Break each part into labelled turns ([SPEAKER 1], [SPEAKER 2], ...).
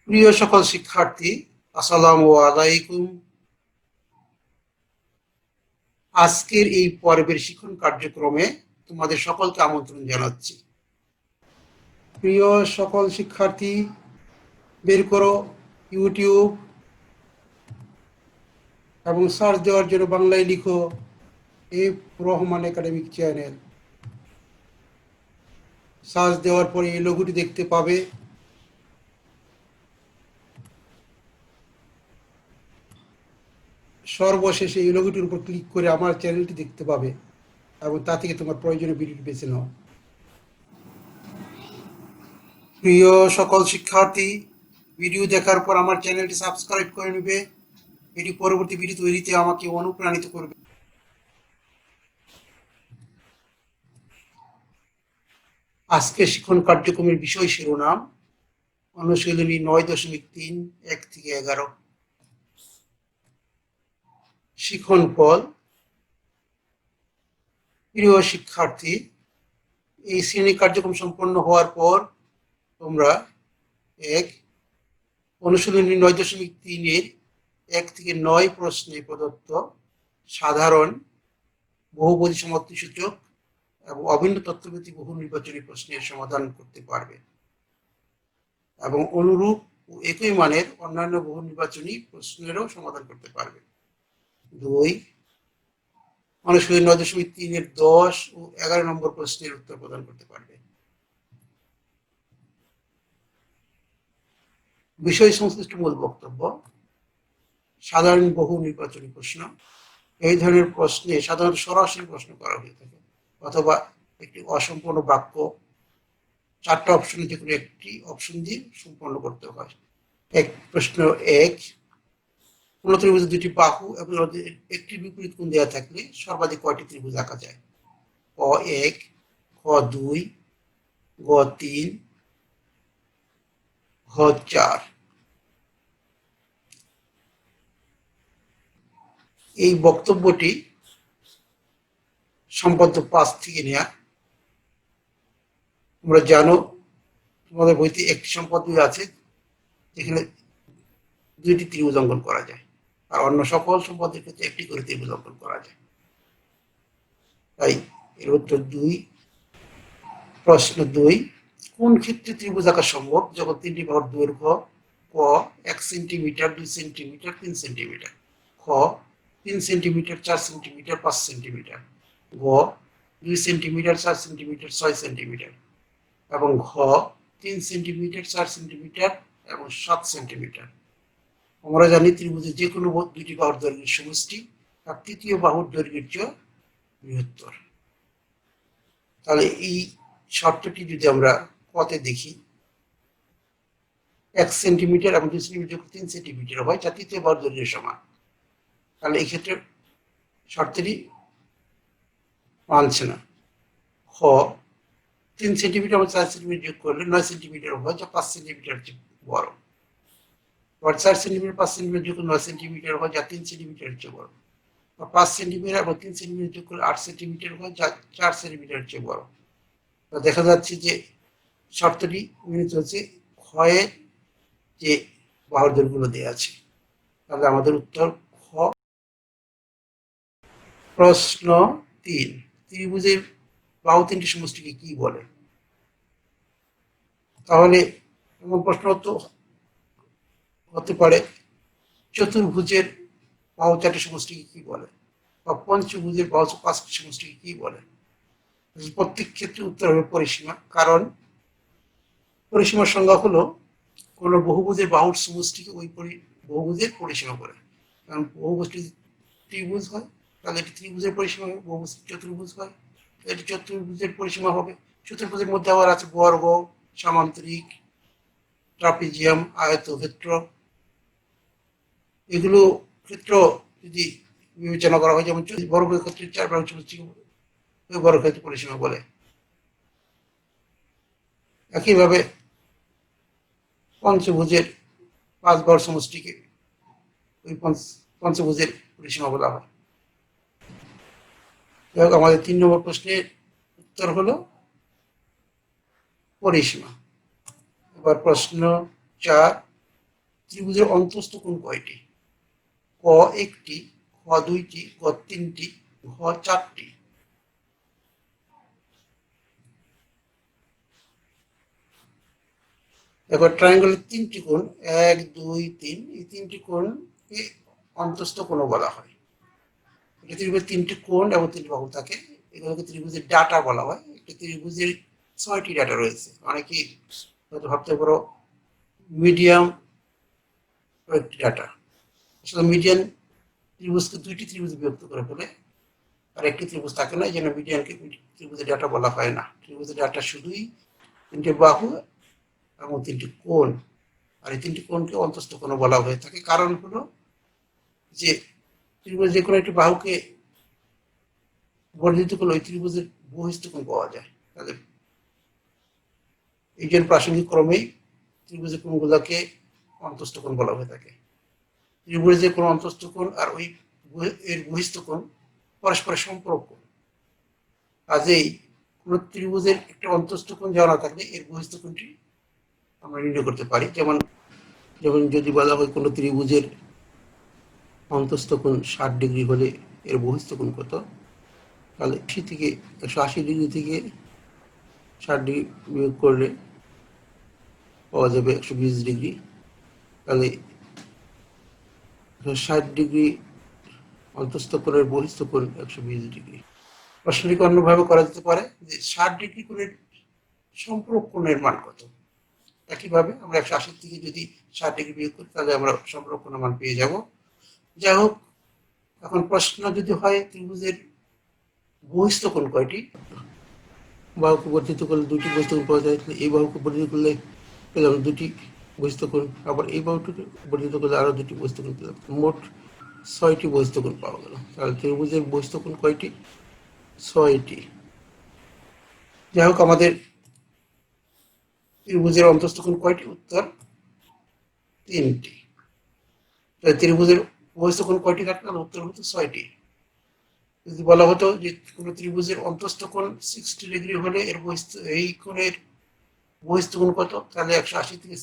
[SPEAKER 1] প্রিয় সকল শিক্ষার্থী, আসসালামু আলাইকুম। আজকের এই পর্বের শিক্ষণ কার্যক্রমে তোমাদের সকলকে আমন্ত্রণ জানাচ্ছি। প্রিয় সকল শিক্ষার্থী, বের করো ইউটিউব এবং সার্চ দেওয়ার জন্য বাংলায় লিখো F Rahman academic channel. Search দেওয়ার পরে এই লোগোটি দেখতে পাবে। সর্বশেষে এই লোগোটির উপর ক্লিক করে আমার চ্যানেলটি দেখতে পাবে এবং তা থেকে তোমার প্রয়োজনীয় ভিডিওটি বেছে নাও। প্রিয় সকল শিক্ষার্থী, ভিডিও দেখার পর আমার চ্যানেলটি সাবস্ক্রাইব করে নেবে। এটি পরবর্তী ভিডিও তৈরিতে আমাকে অনুপ্রাণিত করবে। আজকে শিক্ষণ কার্যক্রমের বিষয় শিরোনাম অনুশীলনী 9.3 1 থেকে 11। শিক্ষণ ফল। প্রিয় শিক্ষার্থী, এই শ্রেণী কার্যক্রম সম্পন্ন হওয়ার পর তোমরা অনুশীলনী 9.3 1 থেকে 9 প্রশ্নে প্রদত্ত সাধারণ বহুপদী সমাপ্তিসূচক এবং অভিন্ন তথ্যভিত্তিক বহু নির্বাচনী প্রশ্নের সমাধান করতে পারবে এবং অনুরূপ ও একই মানের অন্যান্য বহু নির্বাচনী প্রশ্নেরও সমাধান করতে পারবে। 2, অনুশীলনী 9.3 10 ও 11 নম্বর প্রশ্নের উত্তর প্রদান করতে পারবে। বিষয় সংশ্লিষ্ট মূল বক্তব্য। সাধারণ বহু নির্বাচনী প্রশ্ন। এই ধরনের প্রশ্নে সাধারণত সরাসরি প্রশ্ন করা হয়ে থাকে অথবা একটি অসম্পূর্ণ বাক্য 4টা অপশনে যে কোনো একটি অপশন দিয়ে সম্পন্ন করতে হয়। প্রশ্ন 1, কোন ত্রিভুজের দুটি বাহু এবং একটি বিপরীত কোণ দেওয়া থাকলে সর্বাধিক কয়টি ত্রিভুজ আঁকা যায়? ক 1, খ 2, গ 3, ঘ 4। এই বক্তব্যটি সম্পাদ্য 5 থেকে নেয়া। তোমরা জানো তোমাদের বইতে একটি সম্পাদ্য আছে যেখানে 2টি ত্রিভুজ অঙ্কন করা যায়, আর অন্য সকল সম্পাদ্যের ক্ষেত্রে একটি করে ত্রিভুজ অঙ্কন করা যায়। তাই এর উত্তর 2। প্রশ্ন 2, কোন ক্ষেত্রে ত্রিভুজ আঁকা সম্ভব যখন 3টি বাহুর দৈর্ঘ্য ক 1 সেন্টিমিটার, 2 সেন্টিমিটার, 3 সেন্টিমিটার, খ 3 সেন্টিমিটার, 4 সেন্টিমিটার, 5 সেন্টিমিটার, গ 2 সেন্টিমিটার, 4 সেন্টিমিটার, 6 সেন্টিমিটার এবং ঘ 3 সেন্টিমিটার, 4 সেন্টিমিটার এবং 7 সেন্টিমিটার। আমরা জানি ত্রিভুজের যে কোনো 2টি বাহুর দৈর্ঘ্যের সমষ্টি আর তৃতীয় বাহুর দৈর্ঘ্যের চেয়ে বৃহত্তর। তাহলে এই শর্তটি যদি আমরা কতে দেখি, 1 সেন্টিমিটার এবং 2 সেন্টিমিটার 3 সেন্টিমিটার হয়, যা তৃতীয় বাহুর দৈর্ঘ্যের সমান। তাহলে এই ক্ষেত্রে শর্তটি মানছে না। খ 3 সেন্টিমিটার এবং 4 সেন্টিমিটার যোগ করলে 9 সেন্টিমিটার হয়, যা 5 সেন্টিমিটার চেয়ে বড়। 4 সেন্টিমিটার 5 সেন্টিমিটার যোগ 9 সেন্টিমিটার হয়, যা 3 সেন্টিমিটারের চেয়ে বড়। 5 সেন্টিমিটার এবং 3 সেন্টিমিটার যোগ করলে 8 সেন্টিমিটার হয়, যা 4 সেন্টিমিটারের চেয়ে বড়। দেখা যাচ্ছে যে শর্তটি মেনে চলছে ক্ষয়ের যে বাহুর দৈর্ঘ্যগুলো দেওয়া আছে। তাহলে আমাদের উত্তর খ। প্রশ্ন 3, ত্রিভুজের বাহু 3টি সমষ্টিকে কি বলে? তাহলে এমন প্রশ্ন তো হতে পারে চতুর্ভুজের বাহু 4টি সমষ্টিকে কি বলে, বা পঞ্চভুজের বাহু 5টি সমষ্টিকে কি বলে? প্রত্যেক ক্ষেত্রে উত্তর হবে পরিসীমা, কারণ পরিসীমার সংজ্ঞা হলো কোন বহুভুজের বাহুর সমষ্টিকে ওই বহুভুজের পরিসীমা বলে। কারণ বহুভুজটি ত্রিভুজ হয় তাহলে এটি ত্রিভুজের পরিসীমা হবে, বহুভুজ চতুর্ভুজ হয় এটি চতুর্ভুজের পরিসীমা হবে। চতুর্ভুজের মধ্যে আবার আছে বর্গ, সামান্তরিক, ট্রাপিজিয়াম, আয়তক্ষেত্র। এগুলো ক্ষেত্র যদি বিবেচনা করা হয়, যেমন বর্গের ক্ষেত্রে 4 বাহু সমষ্টিকে ওই বর্গক্ষেত্রের পরিসীমা বলে। একইভাবে পঞ্চভুজের 5 বাহুর সমষ্টিকে ওই পঞ্চভুজের পরিসীমা বলা হয়। আমাদের 3 নম্বর প্রশ্নের উত্তর হলো পরিসীমা। এবার প্রশ্ন 4, ত্রিভুজের অন্তস্থ কোণ কয়টি? ক একটি, খ দুইটি, গ তিনটি, ঘ চারটি। এবার ট্রায়াঙ্গলের তিনটি কোণ 1 2 3, এই তিনটি কোণকে অন্তস্থ কোণ বলা হয়। এটা ত্রিভুজের তিনটি কোণ এবং তিনটি বাহু থাকে, এগুলোকে ত্রিভুজের ডাটা বলা হয়। একটা ত্রিভুজের 6টি ডাটা রয়েছে। অনেকেই হয়তো ভাবতে পারো মিডিয়াম কয়েকটি ডাটা। আসলে মিডিয়ান ত্রিভুজকে দুইটি ত্রিভুজে বিভক্ত করে ফেলে, আর একটি ত্রিভুজ থাকে না, এই জন্য মিডিয়ানকে ত্রিভুজের ডাটা বলা হয় না। ত্রিভুজের ডাটা শুধুই তিনটে বাহু এবং তিনটি কোণ, আর এই তিনটি কোণকে অন্তস্থ কোণ বলা হয়ে থাকে। কারণ হলো যে ত্রিভুজ যে কোনো একটি বাহুকে বর্ধিত করলে ওই ত্রিভুজের বহিস্থ কোণ পাওয়া যায়। তাহলে এই জন্য প্রাসঙ্গিক ক্রমেই ত্রিভুজের কোণগুলোকে অন্তস্থ কোণ বলা হয়ে থাকে। ত্রিভুজের কোন অন্তস্থ কোণ আর ওই এর বহিস্থ কোণ পরস্পরের সম্পর্ক। কাজেই কোন ত্রিভুজের একটা অন্তস্থ কোণ জানা থাকলে এর বহিস্থ কোণটি আমরা নির্ণয় করতে পারি। যেমন যদি বলা হয় কোনো ত্রিভুজের অন্তস্থ কোণ 60 ডিগ্রি হলে এর বহিস্থ কোণ কত, তাহলে 180 ডিগ্রি থেকে 60 ডিগ্রি বিয়োগ করলে পাওয়া যাবে 120 ডিগ্রি। তাহলে 60 ডিগ্রি অন্তস্থ কোণের বহিস্থ কোণ 120 ডিগ্রি। প্রশ্নটিকে অন্যভাবে করা যেতে পারে যে 60 ডিগ্রি কোণের সম্পূরক কোণের মান কত। একইভাবে আমরা 180 থেকে যদি 60 ডিগ্রি বিয়োগ করি তাহলে আমরা সম্পূরক কোণের মান পেয়ে যাব। যাই হোক, এখন প্রশ্ন যদি হয় ত্রিভুজের বহিস্থ কোণ কয়টি, বাহুকে বর্ধিত করলে দুটি বহিস্থ কোণ পাওয়া যায়। এই বাহুকে বর্ধিত করলে পেলাম দুটি বহিস্থ কোণ, আবার এই বাহুটিকে বর্ধিত করলে আরো দুটি বহিস্থ কোণ পেলাম, মোট 6টি বহিস্থ কোণ পাওয়া গেল। তাহলে ত্রিভুজের বহিস্থ কোণ কয়টি? 6টি। যাই হোক, আমাদের ত্রিভুজের অন্তস্থ কোণ কয়টি? উত্তর 3টি। ত্রিভুজের বহিস্থ কোণ কয়টি থাকলে উত্তর হতো 6টি। যদি বলা হতো যে কোন ত্রিভুজের অন্তস্থ কোণ 60 ডিগ্রি হলে এর এই কোণের বহিস্থ কোণ কত, তাহলে 180 থেকে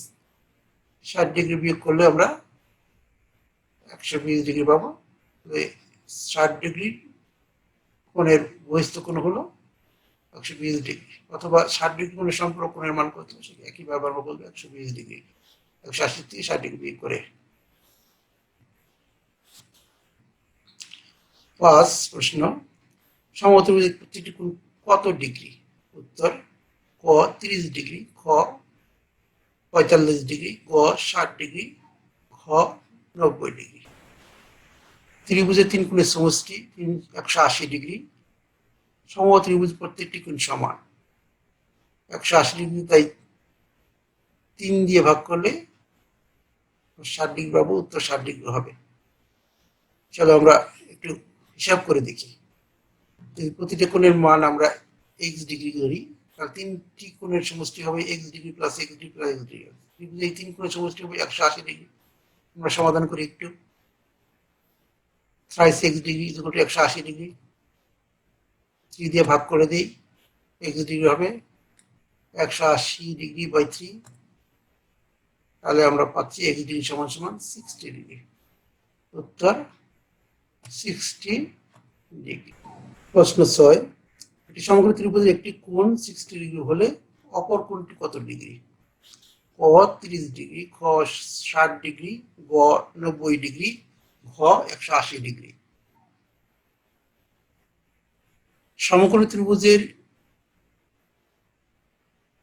[SPEAKER 1] 60 ডিগ্রি বিয়োগ করলে আমরা 120 ডিগ্রি পাবো। 60 ডিগ্রি কোণের বহিস্থ কোণ হলো 120 ডিগ্রি, অথবা 60 ডিগ্রি কোণের সম্পূরক কোণের মান কত, সেটা একইভাবে আমরা বলবো 120 ডিগ্রি। 180 থেকে 60 ডিগ্রি বিয়োগ করে। 5 প্রশ্ন, সমত্রিভুজের প্রতিটি কোণ কত ডিগ্রি? উত্তর ক 30 ডিগ্রি, খ 45 ডিগ্রি, গ 60 ডিগ্রি, ঘ 90 ডিগ্রি। ত্রিভুজের তিন কোণের সমষ্টি 180 ডিগ্রি। সমত্রিভুজ প্রত্যেকটি কোণ সমান 180 ডিগ্রি, তাই 3 দিয়ে ভাগ করলে 60 ডিগ্রি পাবো, উত্তর 60 ডিগ্রি হবে। চলো আমরা একটু হিসাব করে দেখি। প্রতিটা কোণের মান আমরা x ডিগ্রি ধরি, তাহলে তিনটি কোণের সমষ্টি হবে x degree plus x degree plus x degree. এই তিন কোণের সমষ্টি হবে 180 ডিগ্রি। আমরা সমাধান করি একটু। 3 x degree equal to 180 degree, 3 দিয়ে ভাগ করে দিই, x ডিগ্রি হবে 180 ডিগ্রি বাই 3, তাহলে আমরা পাচ্ছি x ডিগ্রি সমান সমান 60 ডিগ্রি। উত্তর 60 ডিগ্রি। প্রশ্ন 6, একটি সমগ্র ত্রিভুজের একটি কোণ 60 ডিগ্রি হলে অপর কোণটি কত ডিগ্রি? ক 30 ডিগ্রি, খ 60 ডিগ্রি, গ 90 ডিগ্রি, ঘ 180 ডিগ্রি। সমকোণী ত্রিভুজের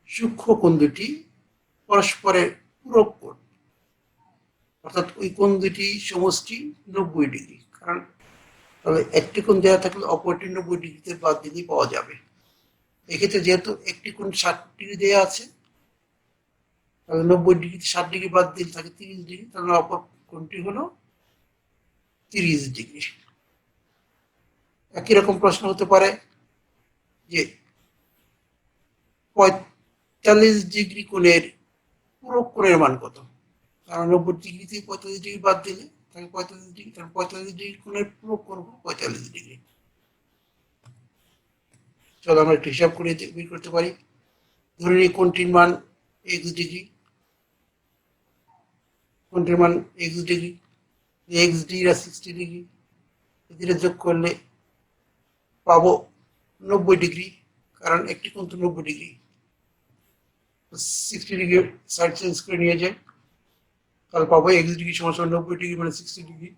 [SPEAKER 1] সূক্ষ্ম কোণ দুটি পরস্পরের পূরক কোণ, অর্থাৎ ওই কোণ দুটি সমষ্টি 90 ডিগ্রি। কারণ তবে একটি কোণ দেওয়া থাকলে অপরটি 90 ডিগ্রিতে বাদ দিলেই পাওয়া যাবে। এক্ষেত্রে যেহেতু একটি কোণ 60 ডিগ্রি দেওয়া আছে, তাহলে 90 ডিগ্রি 60 ডিগ্রি বাদ দিলে থাকে 30 ডিগ্রি, তাহলে অপর কোণটি হলো 30 ডিগ্রি। একই রকম প্রশ্ন হতে পারে যে 45 ডিগ্রি কোণের পূরক কোণের মান কত? কারণ 90 ডিগ্রি থেকে 45 ডিগ্রি বাদ দিলে তাহলে 45 ডিগ্রি, তাহলে 45 ডিগ্রি কোণের পূরক করব 45 ডিগ্রি। চলো আমরা একটু হিসাব করে বের করতে পারি। ধরে নিই কোণটির মান x ডিগ্রি, কোনটির মান এক্স ডিগ্রি, এক্স ডিগ্রি আর 60 ডিগ্রি এদের যোগ করলে পাবো 90 ডিগ্রি, কারণ একটি কোণ তো 90 ডিগ্রি। 60 ডিগ্রি সাইড চেঞ্জ করে নিয়ে যায়, তাহলে পাবো এক্স ডিগ্রি সমান 90 ডিগ্রি মানে 60 ডিগ্রি,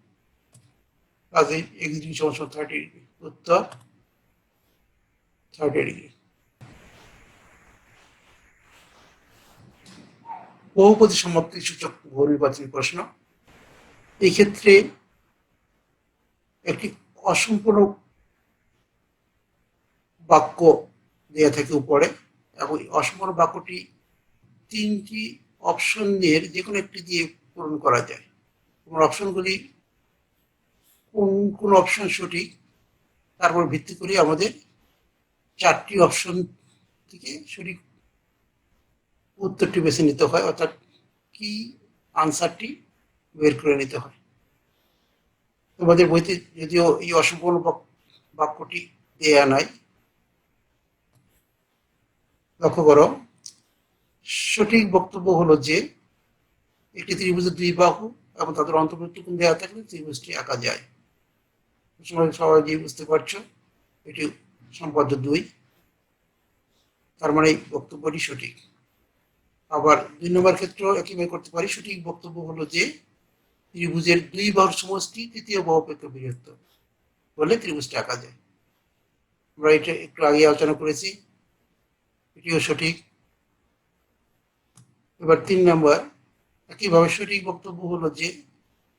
[SPEAKER 1] কাজেই এক্স ডিগ্রি সমান 30 ডিগ্রি। উত্তর 30 ডিগ্রি। বহুপদী সমাপ্তি সূচক বহু নির্বাচনী প্রশ্ন। এই ক্ষেত্রে একটি অসম্পূর্ণ বাক্য দেয়া থাকে উপরে, এবং অসম্পূর্ণ বাক্যটি 3টি অপশনের যে কোনো একটি দিয়ে পূরণ করা যায়। তোমার অপশনগুলি কোন কোন অপশন সঠিক তারপর ভিত্তি করে আমাদের 4টি অপশন থেকে সঠিক উত্তরটি বেছে নিতে হয়, অর্থাৎ কি আনসারটি বের করে নিতে হয়। তোমাদের বইতে যদিও এই অসম্পূর্ণ বাক্যটি দেয়া নাই, লক্ষ্য করো। সঠিক বক্তব্য হলো যে একটি ত্রিভুজের দুই বাহু এবং তাদের অন্তর্ভুক্ত কোণ দেওয়া থাকলে ত্রিভুজটি আঁকা যায়। সবাই যে বুঝতে পারছো এটি সম্পাদ্য 2, তার মানে বক্তব্যটি সঠিক। আবার 2 নম্বর ক্ষেত্রেও একইভাবে করতে পারি। সঠিক বক্তব্য হলো যে ত্রিভুজের দুই বাহুর সমষ্টি তৃতীয় বাহু অপেক্ষা বৃহত্তর বলে ত্রিভুজটি আঁকা যায়। আমরা এটা একটু আগে আলোচনা করেছি, এটিও সঠিক। এবার 3 নম্বর, একইভাবে সঠিক বক্তব্য হলো যে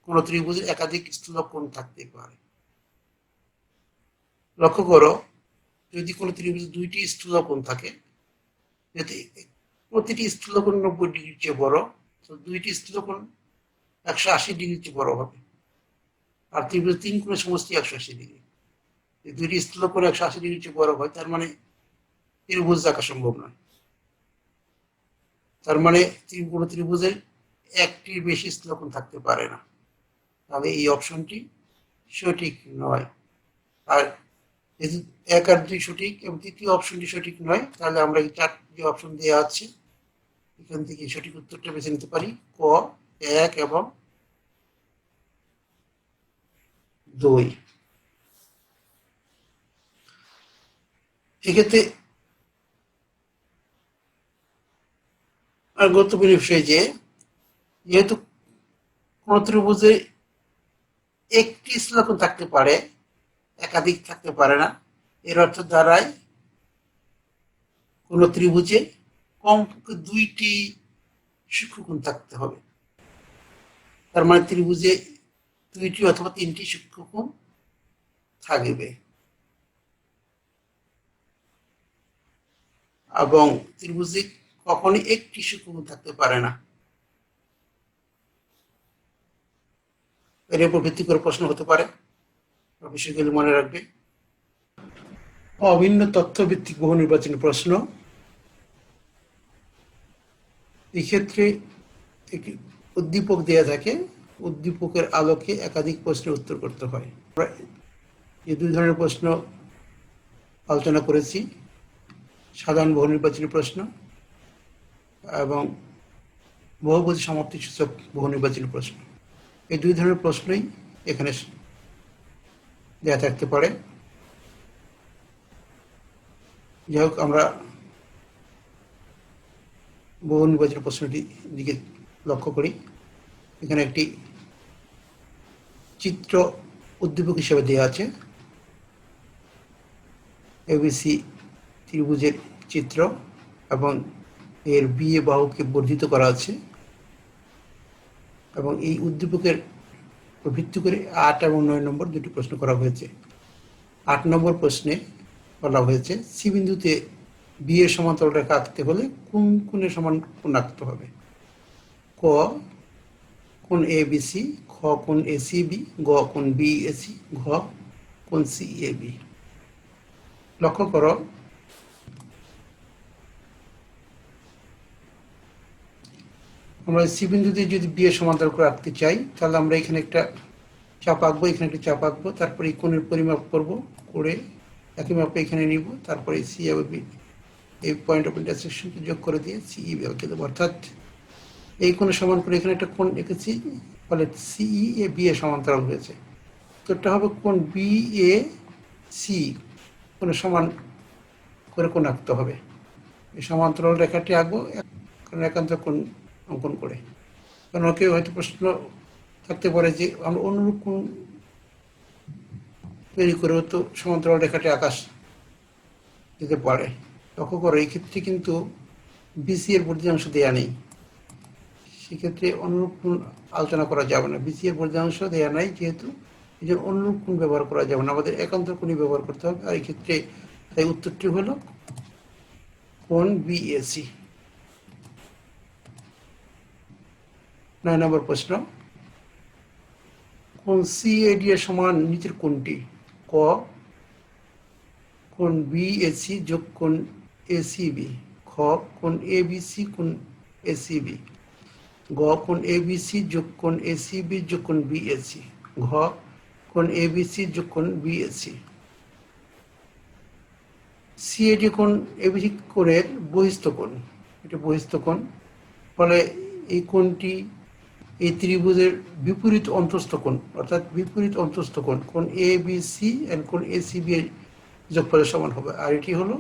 [SPEAKER 1] কোন ত্রিভুজের একাধিক স্থূলক কোণ থাকতে পারে। লক্ষ্য করো, যদি কোনো ত্রিভুজে 2টি স্থূলক কোণ থাকে, যদি প্রতিটি স্থূলক কোণ 90 ডিগ্রির চেয়ে বড়, তো 2টি স্থূলক কোণ 180 ডিগ্রির চেয়ে বড় হবে। আর ত্রিভুজ 3 কোণের সমষ্টি 180 ডিগ্রি। যদি 2টি স্থূলক কোণ 180 ডিগ্রির চেয়ে বড় হয়, তার মানে ত্রিভুজ আঁকা সম্ভব নয়। তার মানে কোনো ত্রিভুজের একটির বেশি স্থূলক কোণ থাকতে পারে না, তাহলে এই অপশনটি সঠিক নয়। আর যদি 1 আর 2 সঠিক এবং তৃতীয় অপশনটি সঠিক নয়, তাহলে আমরা এই 4টি অপশন দেওয়া আছে এখান থেকে সঠিক উত্তরটা বেছে নিতে পারি, ক, 1 এবং 2। এক্ষেত্রে আর গুরুত্বপূর্ণ বিষয় যে যেহেতু কোন ত্রিভুজে একটি স্থূলক কোণ থাকতে পারে, একাধিক থাকতে পারে না, এর অর্থ দ্বারাই কোন ত্রিভুজে কমপক্ষে 2টি সূক্ষ্মকোণ থাকতে হবে। তার মানে ত্রিভুজে 2টি অথবা 3টি সূক্ষ্মকোণ থাকবে, এবং ত্রিভুজে কখনই একটি সূক্ষ্মকোণ থাকতে পারে না। এর উপর ভিত্তি করে প্রশ্ন হতে পারে, বিষয়গুলি মনে রাখবে। অভিন্ন তথ্য ভিত্তিক বহু নির্বাচনী প্রশ্ন। এই ক্ষেত্রে একটি উদ্দীপক দেয়া থাকে, উদ্দীপকের আলোকে একাধিক প্রশ্নের উত্তর করতে হয়। আমরা এই 2 ধরনের প্রশ্ন আলোচনা করেছি, সাধারণ বহু নির্বাচনী প্রশ্ন এবং বহুপদী সমাপ্তি সূচক বহু নির্বাচনী প্রশ্ন। এই 2 ধরনের প্রশ্নই এখানে দেয়া থাকতে পারে। যাই হোক, আমরা বহু নির্বাচনী প্রশ্নটির দিকে লক্ষ্য করি। এখানে একটি চিত্র উদ্দীপক হিসেবে দেওয়া আছে, এবিসি ত্রিভুজের চিত্র, এবং এর বিএ বাহুকে বর্ধিত করা আছে, এবং এই উদ্দীপকের ভিত্তি করে 8 এবং 9 নম্বর 2টি প্রশ্ন করা হয়েছে। 8 নম্বর প্রশ্নে বলা হয়েছে সি বিন্দুতে বি এর সমান্তরাল রেখা আঁকতে হলে কোন কোণের সমান কোণ আঁকতে হবে? ক, কোণ এ বি সি, খ, কোণ এ সি বি, গ, কোণ বি এ সি, ঘ, কোণ সি এ বি। লক্ষ্য করো, আমরা সি বিন্দুতে যদি বি এর সমান্তরাল করে আঁকতে চাই, তাহলে আমরা এখানে একটা চাপ আঁকবো, এখানে একটা চাপ আঁকবো, তারপরে এই কোণের পরিমাপ করবো, করে একই মাপে এখানে নিব, তারপরে সি এবং বি এই পয়েন্ট অফ ইন্টারসেকশনকে যোগ করে দিয়ে সি বি আঁকে দেবো। অর্থাৎ এই কোণের সমান করে এখানে একটা কোণ এঁকেছি, ফলে সিই এ বি এ সমান্তরাল হয়েছে। উত্তরটা হবে কোণ বি এ সি কোণের সমান করে কোণ আঁকতে হবে। এই সমান্তরাল রেখাটি আঁকবো কারণ একান্ত কোণ অঙ্কন করে। কারণ ওকে হয়তো প্রশ্ন থাকতে পারে যে আমরা অনুরূপ কোণ তৈরি করেও তো সমান্তরাল রেখাটি আকাশ দিতে পারে। লক্ষ্য করো এই ক্ষেত্রে কিন্তু বিসি এর বর্ধিতাংশ দেয়া নেই, সেক্ষেত্রে অনুরূপ কোণ আলোচনা করা যাবে না। বিসি এর বর্ধিতাংশ দেয়া নাই যেহেতু, এই জন্য অনুরূপ কোণ ব্যবহার করা যাবে না, আমাদের একান্ত কোণই ব্যবহার করতে হবে। আর এই ক্ষেত্রে তাই উত্তরটি হলো কোণ বিএসি। 9 নম্বর প্রশ্ন, কোণ সিএডি এর সমান নিচের কোণটি? ক কোণ বিএসি যোগ কোণ এসিবি, খ কোণ এবিসি কোণ এসিবি, গ কোণ এবিসি যোগ কোণ এসিবি যোগ কোণ বিএসি, ঘ কোণ এবিসি যোগ কোণ বিএসি। সিএডি কোণ এবিসি কোণের বহিস্থ কোণ, এটা বহিস্থ কোণ, ফলে এই কোণটি এই ত্রিভুজের বিপরীত অন্তস্থ কোণ, অর্থাৎ বিপরীত অন্তস্থ কোণ, কোণ এ বি সি এন্ড কোণ এ সি বি এর যোগফলের সমান হবে। আর এটি হলো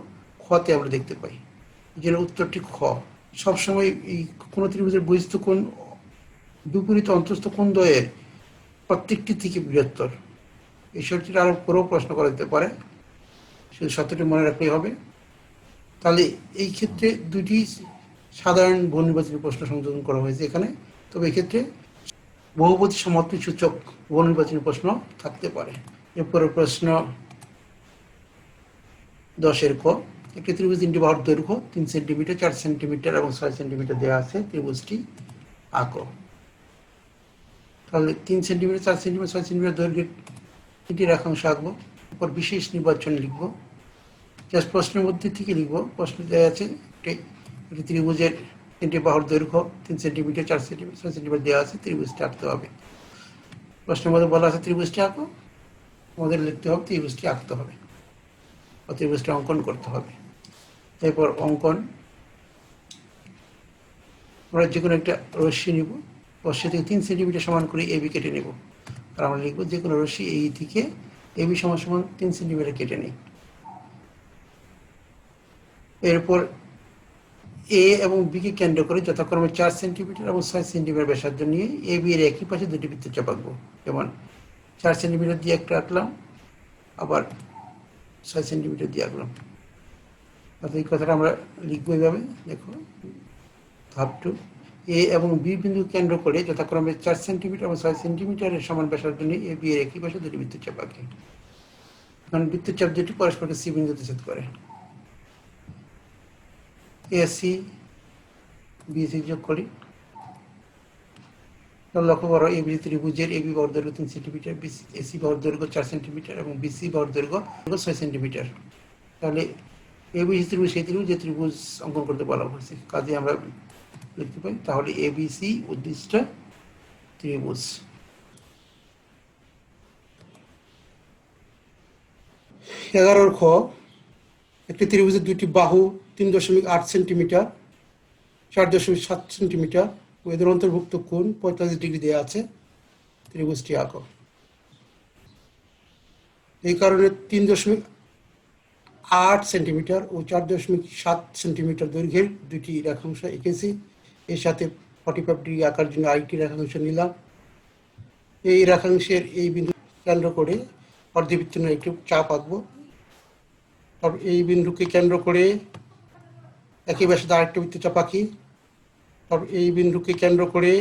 [SPEAKER 1] খতে আমরা দেখতে পাই, এই জন্য উত্তরটি খ। সবসময় এই কোন ত্রিভুজের বহিস্থ কোণ বিপরীত অন্তস্থ কোণ দ্বয়ের প্রত্যেকটি থেকে বৃহত্তর। এই শর্তটি আরো পরেও প্রশ্ন করা যেতে পারে, শুধু শর্তটি মনে রাখলেই হবে। তাহলে এই ক্ষেত্রে দুটি সাধারণ বহু নির্বাচনী প্রশ্ন সংযোজন করা হয়েছে এখানে, তবে এক্ষেত্রে বহুপদী সমাপ্তি সূচক বহু নির্বাচনী প্রশ্ন থাকতে পারে। এরপরে প্রশ্ন 10 ক, একটি ত্রিভুজ 3টি বাহুর দৈর্ঘ্য 3 সেন্টিমিটার, 4 সেন্টিমিটার এবং 6 সেন্টিমিটার দেওয়া আছে, ত্রিভুজটি আঁকো। তাহলে 3 সেন্টিমিটার, 4 সেন্টিমিটার, 6 সেন্টিমিটার দৈর্ঘ্যের 3টি রেখাংশ আঁকবো। এরপর বিশেষ নির্বাচন লিখবো, জাস্ট প্রশ্নের মধ্যে থেকে লিখবো। প্রশ্ন দেওয়া আছে একটি ত্রিভুজের 3টি বাহুর দৈর্ঘ্য 3 সেন্টিমিটার, 4 সেন্টিমিটার, 6 সেন্টিমিটার দেওয়া আছে, ত্রিভুজটি আঁকতে হবে। প্রশ্নের মধ্যে বলা আছে ত্রিভুজটি আঁকো, আমাদের লিখতে হবে ত্রিভুজটি আঁকতে হবে, ত্রিভুজটি অঙ্কন করতে হবে। এরপর অঙ্কন, আমরা যে কোনো একটা রশ্মি নিব, রশ্মি থেকে 3 সেন্টিমিটার সমান করে এবি কেটে নেব। আর আমরা লিখবো যে কোনো রশ্মি এই থেকে এবি সমান সমান 3 সেন্টিমিটার কেটে নেই। এরপর এ এবং বি কে কেন্দ্র করে যথাক্রমে 4 সেন্টিমিটার এবং 6 সেন্টিমিটার ব্যাসার্ধ নিয়ে এ বি এর একই পাশে দুটি বৃত্তচাপ আঁকবো। যেমন 4 সেন্টিমিটার দিয়ে একটা আঁকলাম, আবার 6 সেন্টিমিটার দিয়ে আঁকলাম। অর্থাৎ এই কথাটা আমরা লিখবো এইভাবে, দেখো ধাপ 2, এ এবং বি বিন্দু কেন্দ্র করে যথাক্রমে 4 সেন্টিমিটার এবং 6 সেন্টিমিটারের সমান ব্যাসার্ধ নিয়ে এ বি এর একই পাশে দুটি বৃত্তচাপ আঁকি। কারণ বৃত্তচাপ দুটি পরস্পরকে সি বিন্দুতে ছেদ করে। এসি বিসি যোগ করি, লক্ষ্য করো এ বি ত্রিভুজের এ বি বাহুর দৈর্ঘ্য 3 সেন্টিমিটার, এসি বাহুর দৈর্ঘ্য 4 সেন্টিমিটার এবং বিসি বাহুর দৈর্ঘ্য 6 সেন্টিমিটার। তাহলে এ বি ত্রিভুজ সেই ত্রিভুজ যে ত্রিভুজ অঙ্কন করতে বলা হয়েছে, কাজে আমরা লিখতে পাই তাহলে এবিসি উদ্দিষ্ট ত্রিভুজ। 11 খ, একটি ত্রিভুজের দুটি বাহু 3.8 সেন্টিমিটার, 4.7 সেন্টিমিটার ও এদের অন্তর্ভুক্ত কোণ 45 ডিগ্রি দেওয়া আছে, ত্রিভুজটি আঁকো। এই কারণে 3.8 সেন্টিমিটার ও 4.7 সেন্টিমিটার দৈর্ঘ্যের দুটি রেখাংশ এঁকেছি। এর সাথে 45 ডিগ্রি আঁকার জন্য আরেকটি রেখাংশ নিলাম। এই রেখাংশের এই বিন্দু কেন্দ্র করে অর্ধবৃত্ত নিয়ে একটু চাপ আঁকবো। তারপর এই বিন্দুকে কেন্দ্র করে একই ব্যাসার্ধে আরেকটি বৃত্তচাপ আঁকি। তারপর এই বিন্দুকে কেন্দ্র করে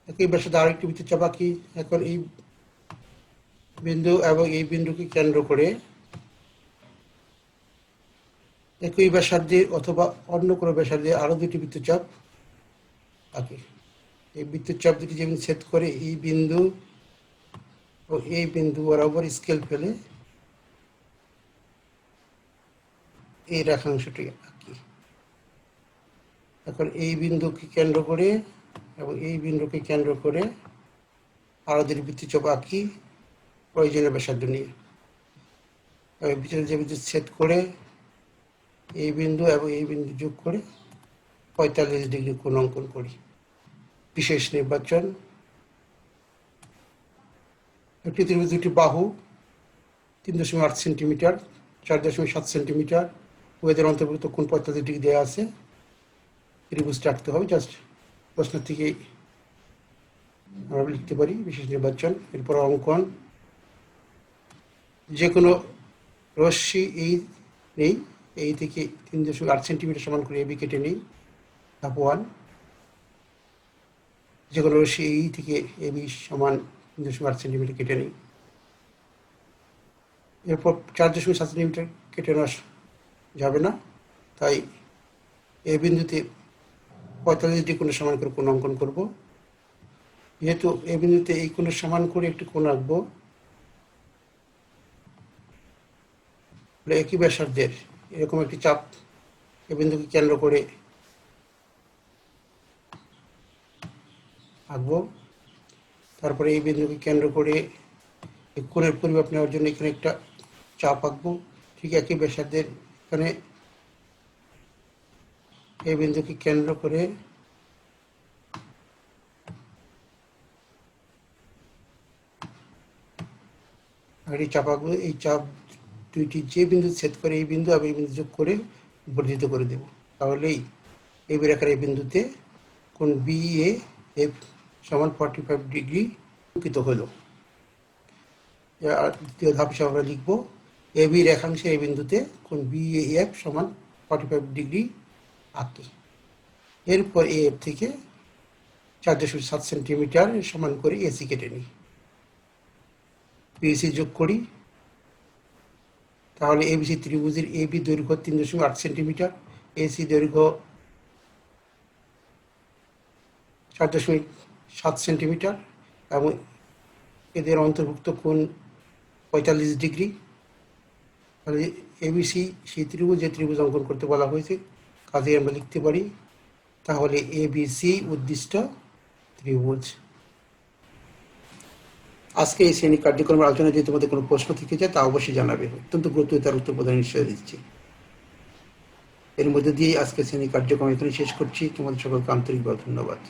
[SPEAKER 1] একই ব্যাসার্ধে আরেকটি বৃত্তচাপ আঁকি। এখন এই বিন্দু এবং এই বিন্দুকে কেন্দ্র করে একই ব্যাসার্ধে অথবা অন্য কোনো ব্যাসার্ধে আরো দুটি বৃত্তচাপ আঁকি। এই বৃত্তচাপ দুটি যেমন ছেদ করে এই বিন্দু ও এই বিন্দু বরাবর স্কেল ফেলে এই রেখাংশটি আঁকি। এখন এই বিন্দুকে কেন্দ্র করে এবং এই বিন্দুকে কেন্দ্র করে আরো দুটি বৃত্তচাপ আঁকি প্রয়োজনীয় ব্যাসার্ধ নিয়ে। ভিতরে যে বিন্দু ছেদ করে এই বিন্দু এবং এই বিন্দু যোগ করে 45 ডিগ্রি কোণ অঙ্কন করি। বিশেষ নির্বাচন। একটি ত্রিভুজ দুটি বাহু 3.8 সেন্টিমিটার 4.7 সেন্টিমিটার উভয়ের অন্তর্ভুক্ত কোণ 45 ডিগ্রি দেওয়া আছে। ত্রিভুজটা আঁকতে হবে, জাস্ট প্রশ্ন থেকে আমরা লিখতে পারি বিশেষ নির্বাচন। এরপর অঙ্কন, যে কোনো রশ্মি এই নেই, এই থেকে 3.8 সেন্টিমিটার সমান করে এবি কেটে নেই। ধাপ 1, যে কোনো রশ্মি এই থেকে এবি সমান 3.8 সেন্টিমিটার কেটে নেই। এরপর 4.7 সেন্টিমিটার কেটে নেওয়া যাবে না, তাই এই বিন্দুতে 45 ডিগ্রি কোণের সমান করে কোণ অঙ্কন করব। যেহেতু এই বিন্দুতে এই কোণের সমান করে একটি কোণ আঁকবো, একই ব্যাসার্ধের এরকম একটি চাপ এই বিন্দুকে কেন্দ্র করে আঁকবো। তারপরে এই বিন্দুকে কেন্দ্র করে কোণের পরিমাপ নেওয়ার জন্য এখানে একটা চাপ আঁকবো। ঠিক একই ব্যাসার্ধের এখানে এই বিন্দুকে কেন্দ্র করে আরেকটি চাপ আঁকবো। এই চাপ দুইটি যে বিন্দু ছেদ করে এই বিন্দু আর এই বিন্দু যোগ করে বর্ধিত করে দেব। তাহলেই এই রেখার এই বিন্দুতে কোণ BAF সমান 45 ডিগ্রি অঙ্কিত হলো। দ্বিতীয় ধাপ হিসাবে আমরা লিখবো AB রেখাংশে এই বিন্দুতে কোণ BAF সমান 45 ডিগ্রি আঁকি। এরপর AF থেকে 4.7 সেন্টিমিটার সমান করে AC কেটে নিই। BC যোগ করি, তাহলে ABC ত্রিভুজের AB দৈর্ঘ্য 3.8 সেন্টিমিটার, AC দৈর্ঘ্য 4.7 সেন্টিমিটার এবং এদের অন্তর্ভুক্ত কোণ 45 ডিগ্রি। তাহলে ABC সেই ত্রিভুজ যে ত্রিভুজ অঙ্কন করতে বলা হয়েছে, কাজে আমরা লিখতে পারি তাহলে ABC উদ্দিষ্ট ত্রিভুজ। আজকে এই শ্রেণী কার্যক্রমের আলোচনা যদি তোমাদের কোনো প্রশ্ন থেকে যায় তা অবশ্যই জানাবে, অত্যন্ত গুরুত্ব তার উত্তর প্রদানের নিশ্চয় দিচ্ছি। এর মধ্যে দিয়ে আজকে শ্রেণী কার্যক্রম এখানে শেষ করছি। তোমাদের সকলকে আন্তরিকভাবে ধন্যবাদ।